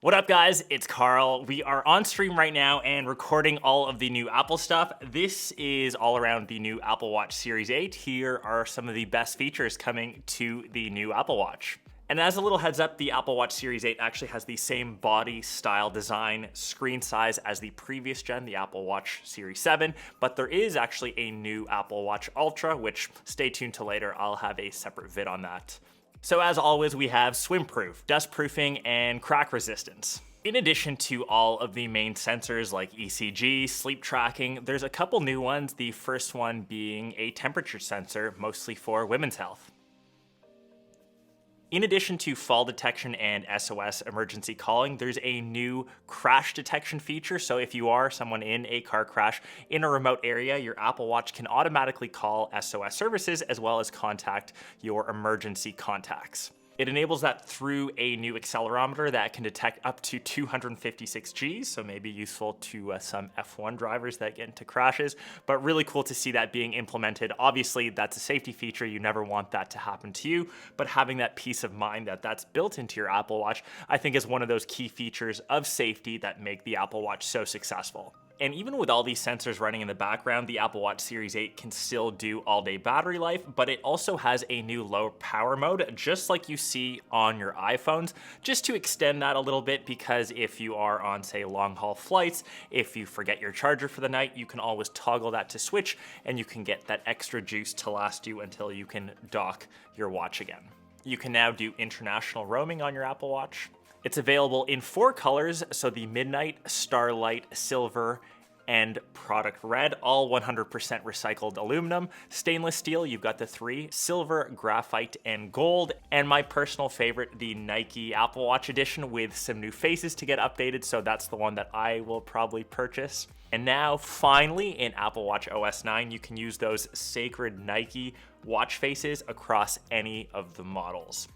What up, guys? It's Karl. We are on stream right now and recording all of the new Apple stuff. This is all around the new Apple Watch Series 8. Here are some of the best features coming to the new Apple Watch. And as a little heads up, the Apple Watch Series 8 actually has the same body, style, design, screen size as the previous gen, the Apple Watch Series 7, but there is actually a new Apple Watch Ultra, which stay tuned till later. I'll have a separate vid on that. So as always, we have swim-proof, dust-proofing, and crack resistance. In addition to all of the main sensors like ECG, sleep tracking, there's a couple new ones, the first one being a temperature sensor, mostly for women's health. In addition to fall detection and SOS emergency calling, there's a new crash detection feature. So if you are someone in a car crash in a remote area, your Apple Watch can automatically call SOS services as well as contact your emergency contacts. It enables that through a new accelerometer that can detect up to 256 Gs, so maybe useful to some F1 drivers that get into crashes, but really cool to see that being implemented. Obviously, that's a safety feature. You never want that to happen to you, but having that peace of mind that that's built into your Apple Watch, I think is one of those key features of safety that make the Apple Watch so successful. And even with all these sensors running in the background, the Apple Watch Series 8 can still do all-day battery life, but it also has a new low power mode, just like you see on your iPhones, just to extend that a little bit, because if you are on, say, long-haul flights, if you forget your charger for the night, you can always toggle that to switch, and you can get that extra juice to last you until you can dock your watch again. You can now do international roaming on your Apple Watch. It's available in 4 colors, so the Midnight, Starlight, Silver, and Product Red, all 100% recycled aluminum. Stainless steel, you've got the 3, silver, graphite, and gold. And my personal favorite, the Nike Apple Watch Edition with some new faces to get updated, so that's the one that I will probably purchase. And now, finally, in Apple Watch OS 9, you can use those sacred Nike watch faces across any of the models.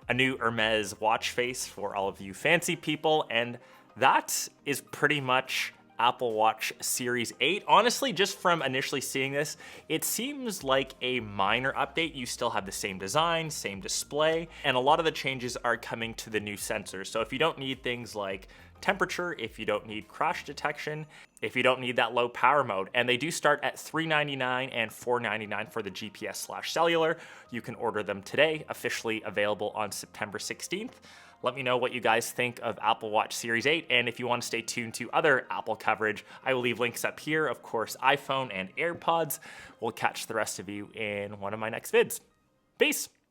A new Hermes watch face for all of you fancy people, and that is pretty much Apple Watch Series 8. Honestly, just from initially seeing this, it seems like a minor update. You still have the same design, same display, and a lot of the changes are coming to the new sensors. So if you don't need things like temperature, if you don't need crash detection, if you don't need that low power mode, and they do start at $399 and $499 for the GPS/cellular. You can order them today, officially available on September 16th. Let me know what you guys think of Apple Watch Series 8, and if you want to stay tuned to other Apple coverage, I will leave links up here, of course, iPhone and AirPods. We'll catch the rest of you in one of my next vids. Peace!